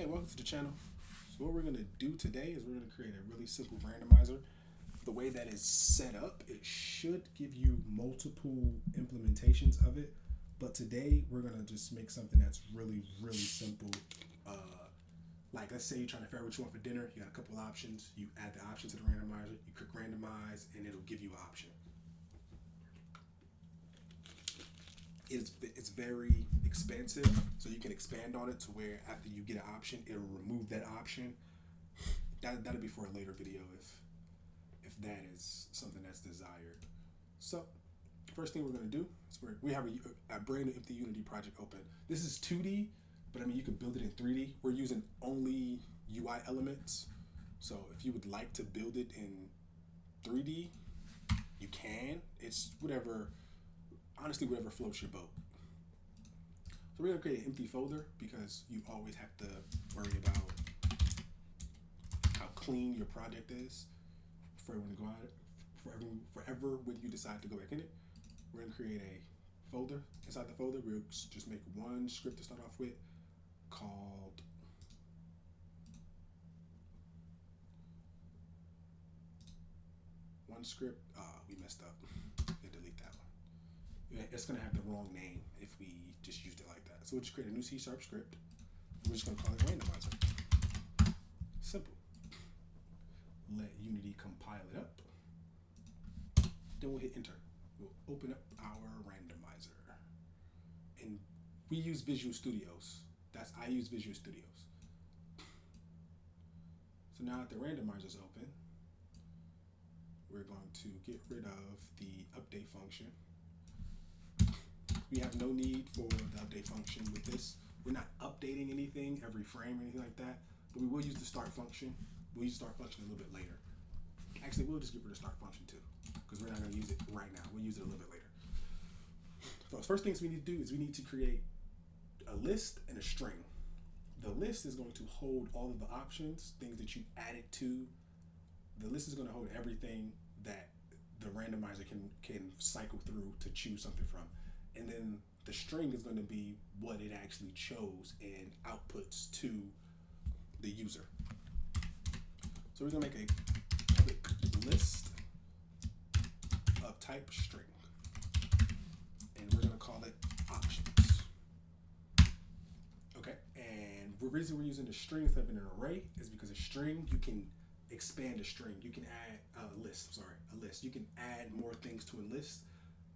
Hey, welcome to the channel. So what we're going to do today is we're going to create a really simple randomizer. The way that it's set up, it should give you multiple implementations of it. But today we're going to just make something that's really, really simple. Like let's say you're trying to figure out what you want for dinner. You got a couple options. You add the option to the randomizer. You click randomize and it'll give you an option. It's very expansive, so you can expand on it to where after you get an option, it'll remove that option. That'll be for a later video if that is something that's desired. So first thing we're going to do is we have a brand new empty Unity project open. This is 2D, but I mean you can build it in 3D. We're using only UI elements, so if you would like to build it in 3D, you can. It's whatever. Honestly, whatever floats your boat. So we're gonna create an empty folder because you always have to worry about how clean your project is for when you go out, forever when you decide to go back in it. We're gonna create a folder. Inside the folder, we'll just make one script to start off with called one script. We messed up. Delete that one. It's going to have the wrong name if we just used it like that. So we'll just create a new C# script. We're just going to call it randomizer. Simple. Let Unity compile it up. Then we'll hit enter. We'll open up our randomizer. And we use Visual Studios. I use Visual Studios. So now that the randomizer is open, we're going to get rid of the update function. We have no need for the update function with this. We're not updating anything every frame or anything like that, but we will use the start function. We'll use start function a little bit later. Actually, we'll just get rid of start function too, because we're not going to use it right now. We'll use it a little bit later. So the first things we need to do is we need to create a list and a string. The list is going to hold all of the options, things that you added to. The list is going to hold everything that the randomizer can cycle through to choose something from. And then the string is going to be what it actually chose and outputs to the user. So we're going to make a public list of type string. And we're going to call it options. Okay, and the reason we're using the string instead of an array is because a string, you can expand a string. You can add a list. You can add more things to a list.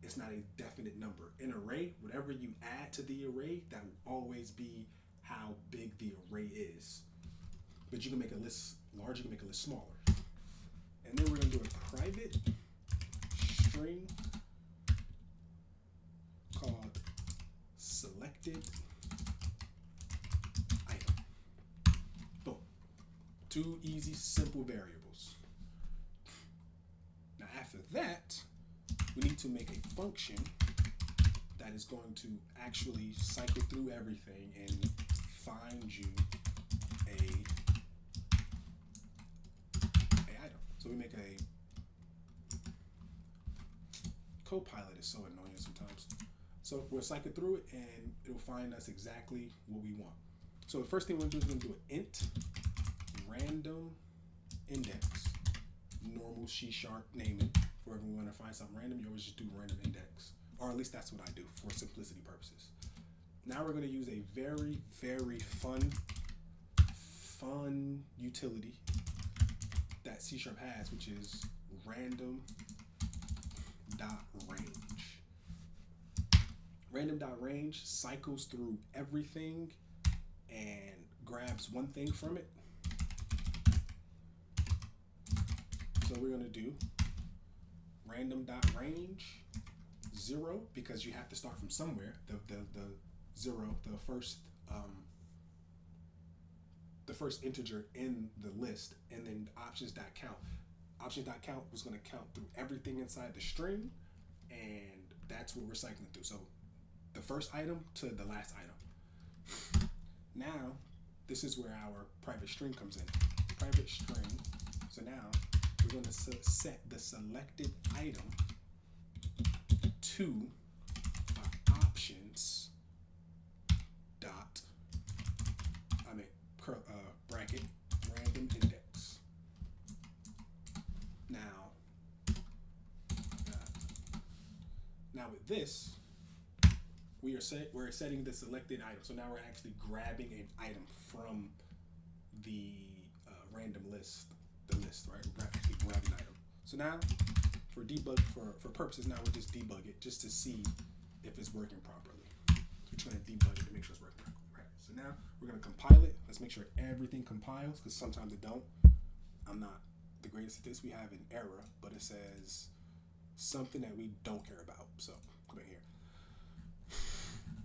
It's not a definite number. An array, whatever you add to the array, that will always be how big the array is. But you can make a list larger, you can make a list smaller. And then we're going to do a private string called selected item. Boom. Two easy, simple variables. Now after that, we need to make a function that is going to actually cycle through everything and find you a item. So we make a Copilot is so annoying sometimes. So we'll cycle through it and it'll find us exactly what we want. So the first thing we're going to do is we're going to do an int random index, normal C# naming. Wherever we want to find something random, you always just do random index. Or at least that's what I do for simplicity purposes. Now we're going to use a very, very fun utility that C# has, which is random.range. Random.range cycles through everything and grabs one thing from it. So we're going to do random.range 0 because you have to start from somewhere. The 0, the first integer in the list, and then options.count. Options.count was going to count through everything inside the string, and that's what we're cycling through. So the first item to the last item. Now this is where our private string comes in. Private string. So now we're going to set the selected item to options dot Now with this, we're setting the selected item. So now we're actually grabbing an item from the random list, right? We're actually grabbing an item. So now, for purposes, now we'll just debug it just to see if it's working properly. So we're trying to debug it to make sure it's working properly, right? So now we're gonna compile it. Let's make sure everything compiles, because sometimes it don't. I'm not the greatest at this. We have an error, but it says something that we don't care about. So come in here.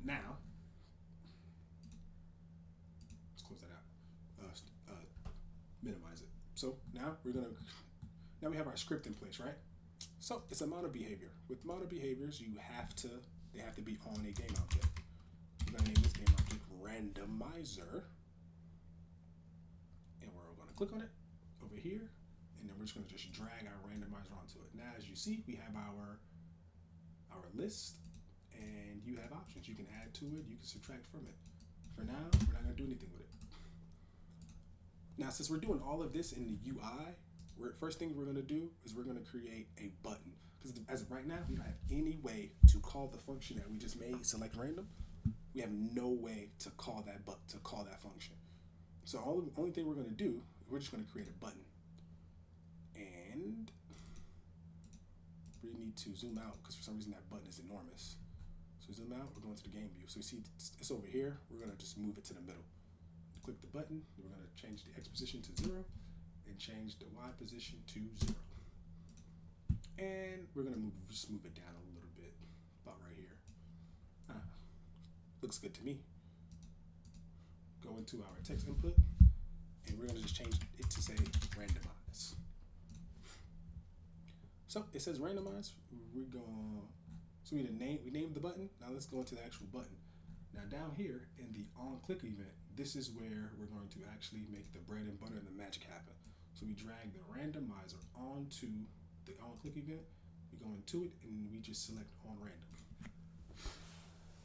Now, let's close that out. Minimize it. So now now we have our script in place, right? So it's a model behavior. With model behaviors, they have to be on a game object. We're gonna name this game object Randomizer, and we're gonna click on it over here, and then we're just gonna just drag our randomizer onto it. Now, as you see, we have our list, and you have options. You can add to it, you can subtract from it. For now, we're not gonna do anything with it. Now, since we're doing all of this in the UI, first thing we're gonna do is we're gonna create a button. Because as of right now, we don't have any way to call the function that we just made, select random. We have no way to call that function. So only thing we're gonna do, we're just gonna create a button. And we need to zoom out because for some reason that button is enormous. So zoom out, we're going to the game view. So you see it's over here, we're gonna just move it to the middle. Click the button, we're gonna change the X position to 0 and change the Y position to 0. And we're gonna just move it down a little bit, about right here. Looks good to me. Go into our text input, and we're gonna just change it to say randomize. So it says randomize. So we named the button. Now let's go into the actual button. Now down here in the on-click event, this is where we're going to actually make the bread and butter and the magic happen. So we drag the randomizer onto the on-click event. We go into it and we just select on random.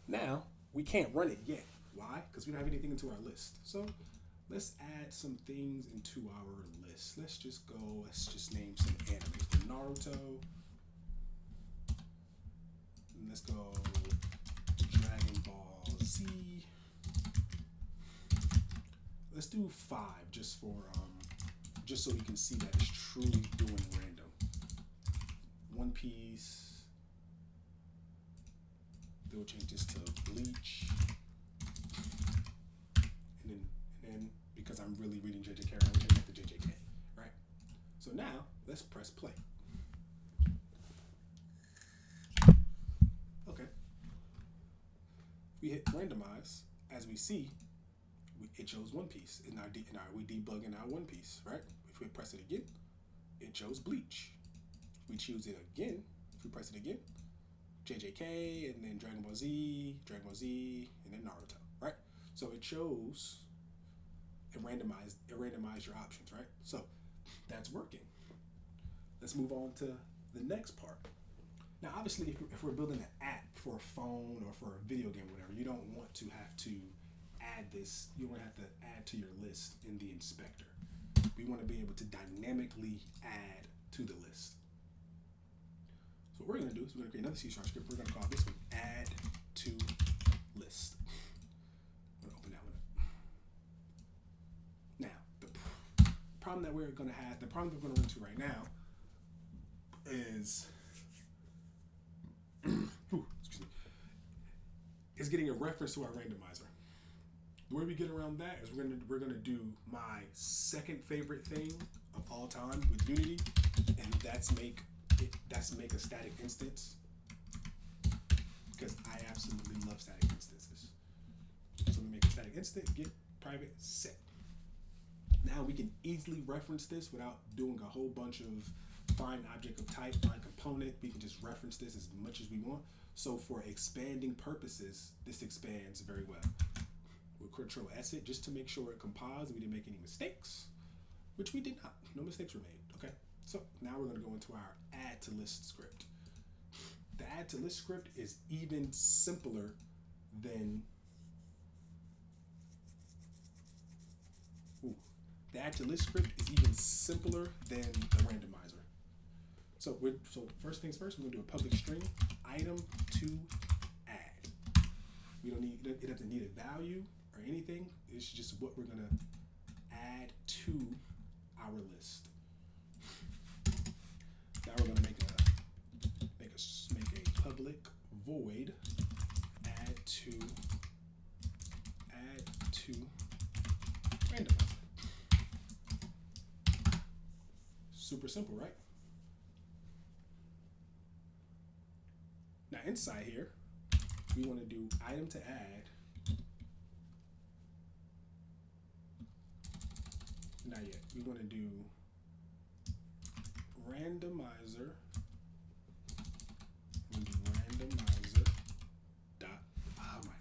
Now we can't run it yet. Why? Because we don't have anything into our list. So let's add some things into our list. Let's just name some animes. The Naruto. And let's go Dragon Ball Z. Let's do 5 just so we can see that it's truly doing random. One Piece. Then we'll change this to Bleach. And then because I'm really reading JJK, I'm going to make the JJK, right? So now let's press play. Okay. We hit randomize. As we see, it shows One Piece. We debugging our One Piece, right? If we press it again, it shows Bleach. If we choose it again, if we press it again, JJK, and then Dragon Ball Z, and then Naruto, right? So it shows, it randomized your options, right? So that's working. Let's move on to the next part. Now, obviously, if we're building an app for a phone or for a video game, whatever, you don't want to have to add this. You don't have to add to your list in the inspector. We want to be able to dynamically add to the list. So what we're going to do is we're going to create another C# script. We're going to call this one add to list. I'm going to open that one up. Now, the problem that we're going to run into right now is is getting a reference to our randomizer. The way we get around that is we're gonna do my second favorite thing of all time with Unity, and that's make a static instance, because I absolutely love static instances. So we make a static instance, get private set. Now we can easily reference this without doing a whole bunch of find object of type, find component. We can just reference this as much as we want. So for expanding purposes, this expands very well. We'll Control S it just to make sure it compiles and we didn't make any mistakes, which we did not. No mistakes were made. Okay. So now we're going to go into our add to list script. The add to list script is even simpler than the add to list script is even simpler than the randomizer. So first things first, we're gonna do a public string item to add. We don't need it doesn't need a value or anything. It's just what we're gonna add to our list. Now we're gonna make a public void add to randomizer. Super simple, right? Now inside here, we want to do item to add. Not yet. We want to do randomizer. Randomizer dot. Oh my.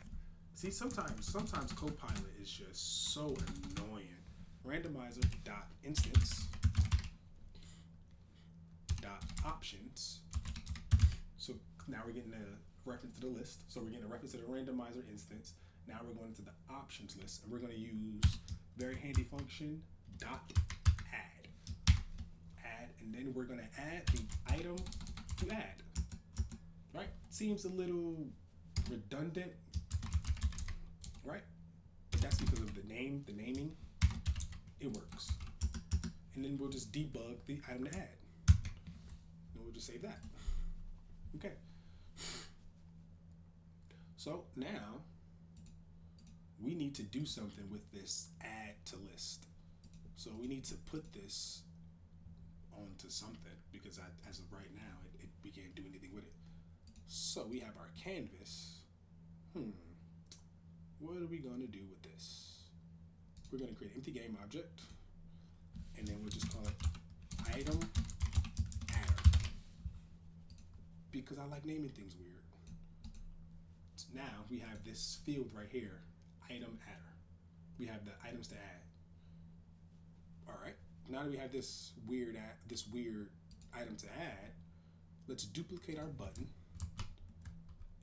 See, sometimes Copilot is just so annoying. Randomizer dot instance dot options. So now we're getting a reference to the list. So we're getting a reference to the randomizer instance. Now we're going to the options list, and we're going to use very handy function dot add, and then we're going to add the item to add. Right? Seems a little redundant, right? But that's because of the naming. It works. And then we'll just debug the item to add. And we'll just save that. Okay. So now we need to do something with this add to list. So we need to put this onto something because as of right now, we can't do anything with it. So we have our canvas. What are we going to do with this? We're going to create an empty game object, and then we'll just call it item adder because I like naming things weird. So now we have this field right here, item adder. We have the items to add. All right. Now that we have this weird item to add, let's duplicate our button.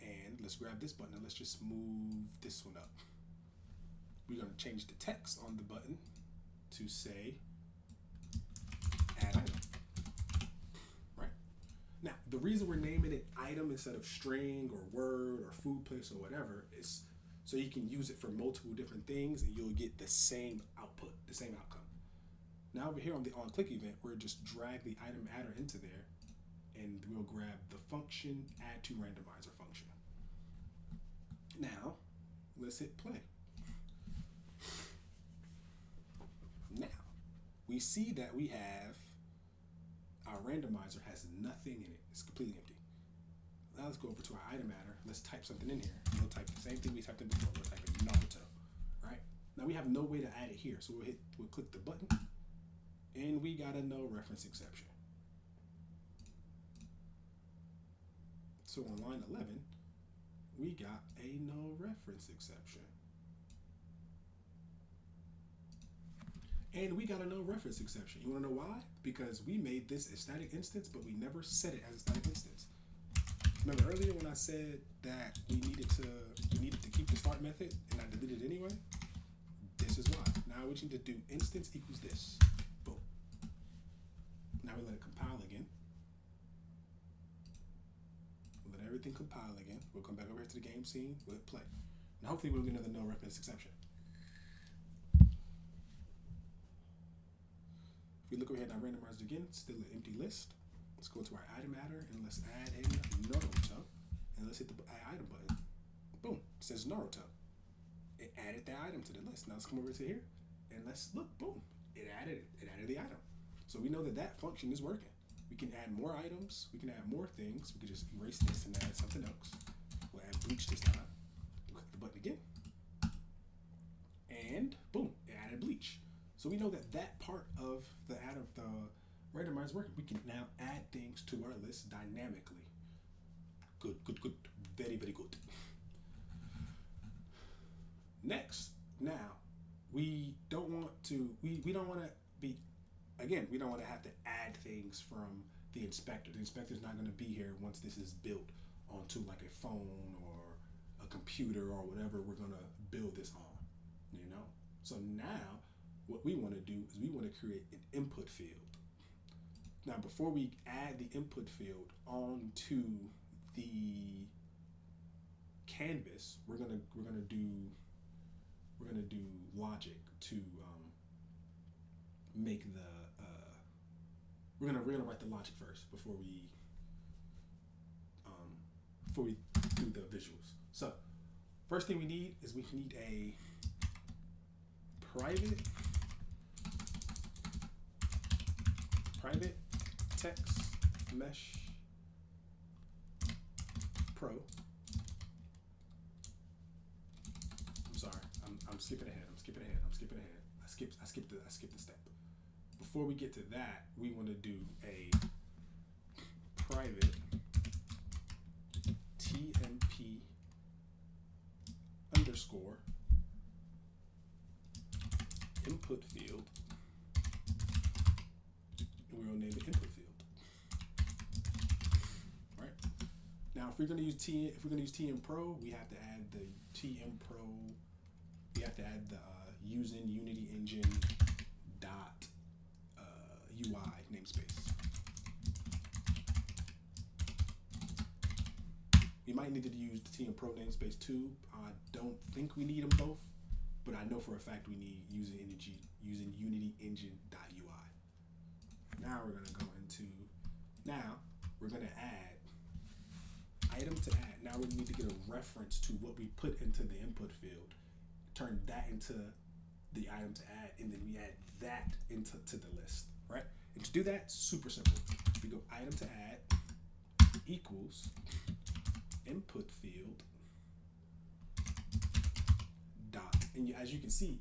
And let's grab this button and let's just move this one up. We're going to change the text on the button to say add item. Right? Now, the reason we're naming it item instead of string or word or food place or whatever is so you can use it for multiple different things and you'll get the same output, the same outcome. Now over here on the onClick event, we'll just drag the item adder into there and we'll grab the function add to randomizer function. Now, let's hit play. Now, we see that we have our randomizer has nothing in it. It's completely empty. Now let's go over to our item adder. Let's type something in here. We'll type the same thing we typed in before. We'll type in Naruto, right? Now we have no way to add it here. So we'll click the button and we got a no reference exception. So on line 11, we got a no reference exception. And we got a no reference exception. You wanna know why? Because we made this a static instance, but we never set it as a static instance. Remember earlier when I said that we needed to keep the start method and I deleted it anyway? This is why. Now we need to do instance equals this. Boom. Now we let it compile again. Let everything compile again. We'll come back over here to the game scene. We'll hit play. Now hopefully we'll get another no reference exception. If we look over here at our randomizer again, still an empty list. Let's go to our item adder and let's add in Naruto. And let's hit the add item button. Boom, it says Naruto. It added that item to the list. Now let's come over to here and let's look, boom, it added the item. So we know that that function is working. We can add more items, we can add more things. We can just erase this and add something else. We'll add bleach this time. We'll click the button again. And boom, it added bleach. So we know that that part of the randomizer is working. We can now add things to our list dynamically. Good. Very, very good. Next, now, we don't want to have to add things from the inspector. The inspector is not going to be here once this is built onto like a phone or a computer or whatever we're going to build this on, you know? So now what we want to do is we want to create an input field. Now, before we add the input field onto the canvas, we're gonna do logic to make the we're gonna write the logic first before we do the visuals. So first thing we need is we need a private text mesh pro. I'm sorry, I'm skipping ahead. I skipped the step. Before we get to that, we want to do a private TMP underscore input field, and we're gonna name it input field. Right? Now, if we're gonna use TM Pro, we have to add the TM Pro. We have to add the using Unity Engine dot UI namespace. We might need to use the TM Pro namespace too. I don't think we need them both, but I know for a fact we need using Unity Engine dot UI. Now we're gonna add item to add. Now we need to get a reference to what we put into the input field, turn that into the item to add, and then we add that into the list, right? And to do that, super simple. We go item to add equals input field dot, and as you can see,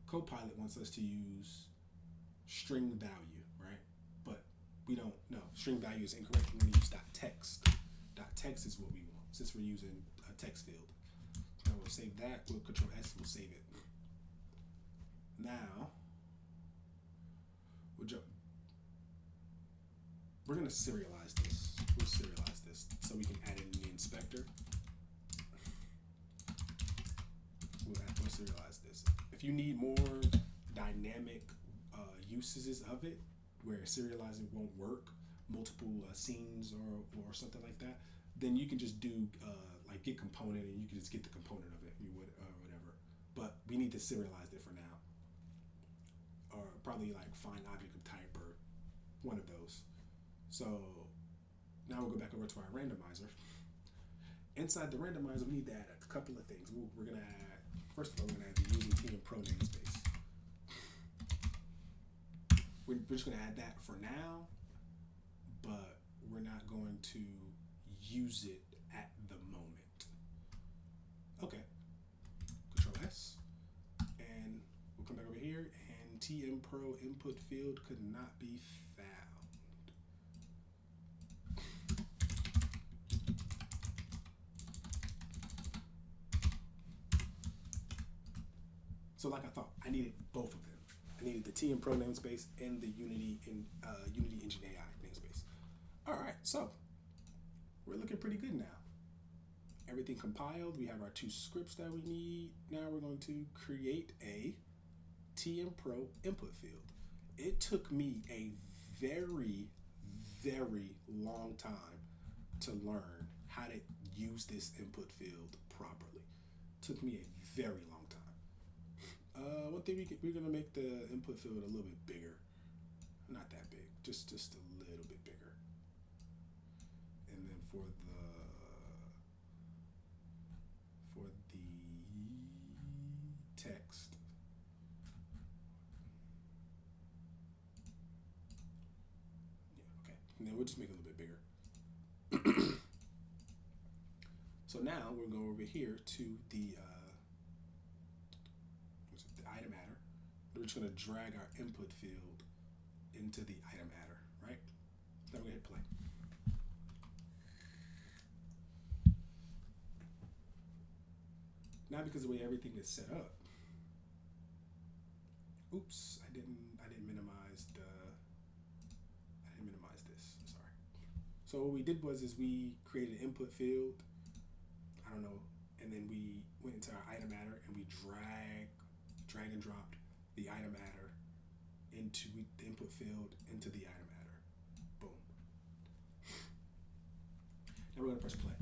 Copilot wants us to use string value, right? But we don't know. String value is incorrect. We're going to use .text. .text is what we want since we're using a text field. Now we'll save that. We'll Control S. We'll save it. Now we're going to serialize this. We'll serialize this so we can add it in the inspector. We'll serialize this. If you need more dynamic uses of it, where serializing won't work, multiple scenes or something like that, then you can just do like get component, and you can just get the component of it, whatever. But we need to serialize it for now, or probably like find object of type or one of those. So now we'll go back over to our randomizer. Inside the randomizer, we need to add a couple of things. We're gonna add, first of all, we're gonna add the using TM Pro namespace. We're just gonna add that for now, but we're not going to use it at the moment. Okay, Control S, and we'll come back over here, and TM Pro input field could not be found. So like I thought, I needed both of them. I needed the TM Pro namespace and the Unity Engine AI namespace. All right, so we're looking pretty good now. Everything compiled. We have our two scripts that we need. Now we're going to create a TM Pro input field. It took me a very, very long time to learn how to use this input field properly. It took me a very long time. One thing we're gonna make the input field a little bit bigger. Not that big, just a little bit bigger. And then for the text, yeah, okay. And then we'll just make it a little bit bigger. So now we're going over here to the item adder. We're just going to drag our input field into the item adder, right? Then we're going to hit play. Now, because of the way everything is set up, oops, I didn't minimize this. I'm sorry. So what we did was we created an input field. I don't know, and then we went into our item adder and we drag and dropped the item adder into the input field into the item adder. Boom. Now we're going to press play.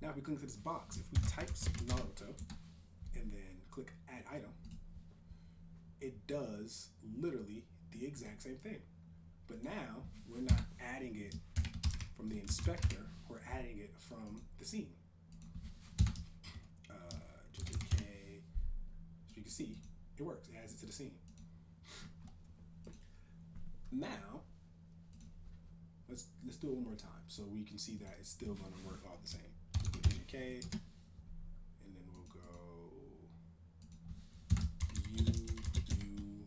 Now if we click into this box, if we type Naruto and then click add item, it does literally the exact same thing. But now we're not adding it from the inspector, we're adding it from the scene. JJK, as you can see, it works. It adds it to the scene. Now, let's do it one more time so we can see that it's still going to work all the same. We'll go JJK, and then we'll go Yu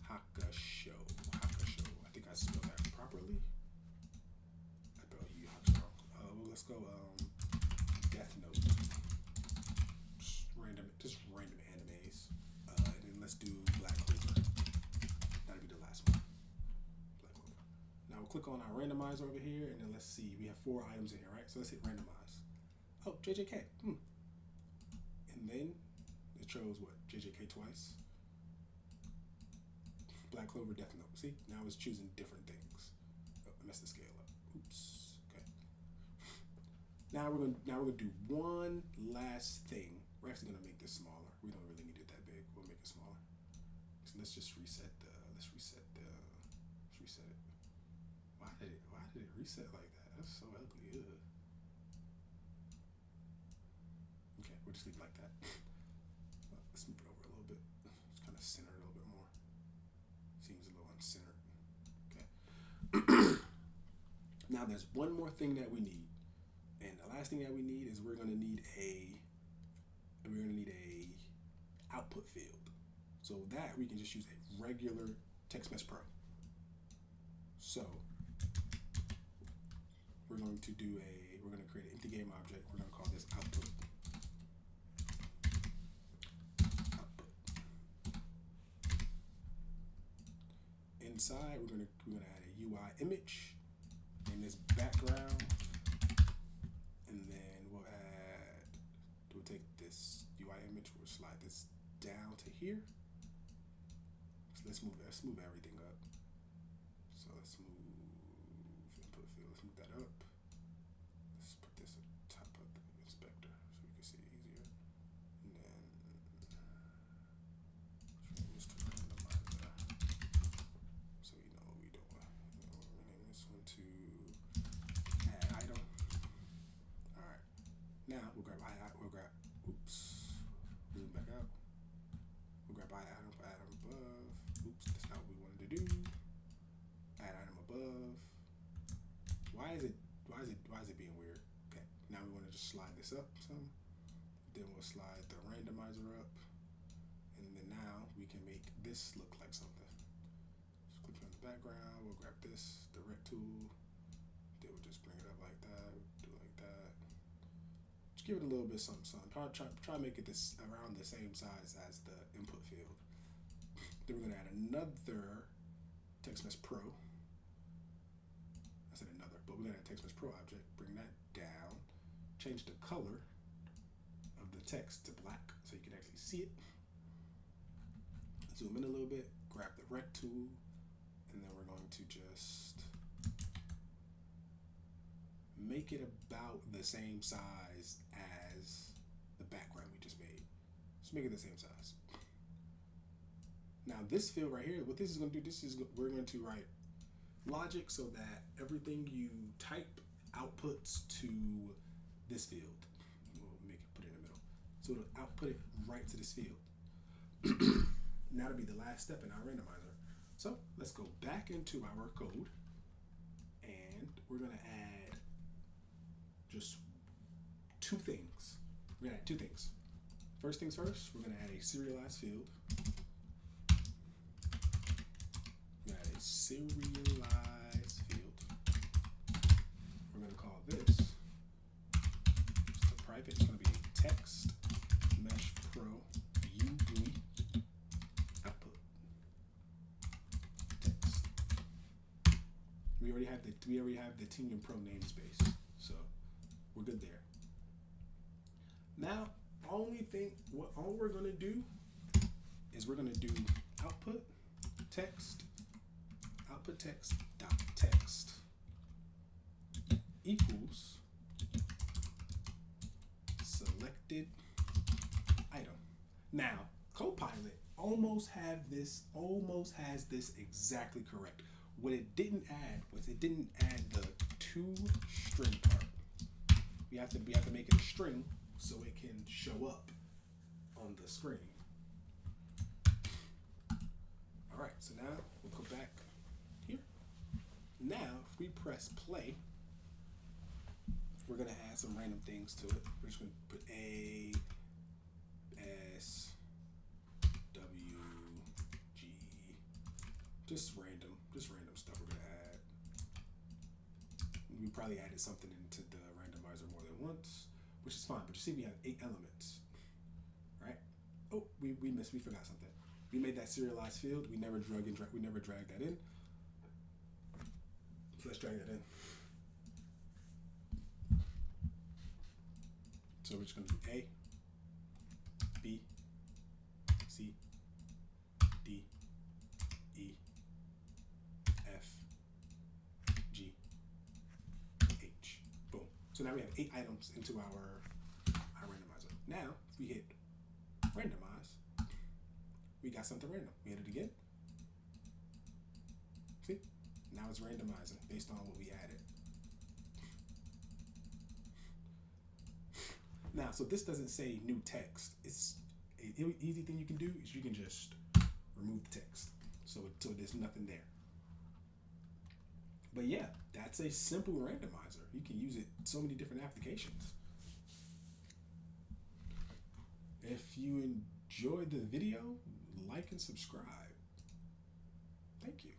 Hakusho. I think I spelled that properly. I spelled Yu Hakusho wrong. Well, let's go Death Note. Just random animes. And then let's do Black Clover. That'll be the last one. Black Clover. Now we'll click on our randomizer over here, and then let's see. We have 4 items in here, right? So let's hit randomize. Oh, JJK. And then it chose what? JJK twice. Black Clover, Death Note. See? Now it's choosing different things. Oh, I messed the scale up. Oops. Okay. Now we're gonna do one last thing. We're actually gonna make this smaller. We don't really need it that big. We'll make it smaller. So let's just reset it. Why did it reset like that? That's so ugly. Ugh. Okay, we'll just leave it like that. Let's move it over a little bit. Just kind of center it a little bit more. Seems a little uncentered. Okay. Now there's one more thing that we need. And the last thing that we need is we're gonna need a output field. So that we can just use a regular TextMesh Pro. So we're going to create an empty game object. We're going to call this output. Inside, we're going to add a UI image in this background, and then we'll take this UI image. We'll slide this down to here. So let's move everything up. So let's move input field. Let's move that up. Let's put this at the top of the inspector so we can see it easier. And then change this to randomizer so we know what we're doing. We're renaming this one to add item. All right. Now we'll grab zoom back out. We'll grab item above. Oops, that's not what we wanted to do. Add item above. Why is it being weird? Okay, now we want to just slide this up some. Then we'll slide the randomizer up. And then now we can make this look like something. Just click on the background, we'll grab this, the rect tool. Then we'll just bring it up like that, do it like that. Just give it a little bit something. Try to make it this around the same size as the input field. Then we're gonna add another TextMesh Pro. I said another, but we're gonna add TextMesh Pro object, bring that down, change the color of the text to black so you can actually see it. Zoom in a little bit, grab the rect tool, and then we're going to just make it about the same size as the background we just made. Just make it the same size. Now this field right here, what this is going to do, we're going to write logic so that everything you type outputs to this field. We'll put it in the middle. So it'll output it right to this field. Now that'll be the last step in our randomizer. So let's go back into our code, and we're going to add just 2 things. We're going to add 2 things. First things first, we're going to add a serialized field. We're going to add a serialized field. We're going to call this just a private. It's going to be a text mesh pro UI output text. We already have the Tinian Pro namespace, so we're good there. Now All we're gonna do is we're gonna do output text dot text equals selected item. Now, Copilot almost has this exactly correct. What it didn't add was it didn't add the to string part. We have to make it a string so it can show up on the screen. All right, so now we'll go back here. Now, if we press play, we're gonna add some random things to it. We're just gonna put A, S, W, G, just random stuff we're gonna add. We probably added something into the randomizer more than once, which is fine, but you see we have 8 elements, right? Oh, we forgot something. We made that serialized field. We never dragged that in. So let's drag that in. So we're just gonna do A, B, C, D, E, F, G, H. Boom. So now we have 8 items into our randomizer. Now, if we hit randomize, we got something random. We hit it again. See? Now it's randomizing based on what we added. Now, so this doesn't say new text. It's an easy thing you can do is you can just remove the text. So there's nothing there. But yeah, that's a simple randomizer. You can use it in so many different applications. If you enjoyed the video, like and subscribe. Thank you.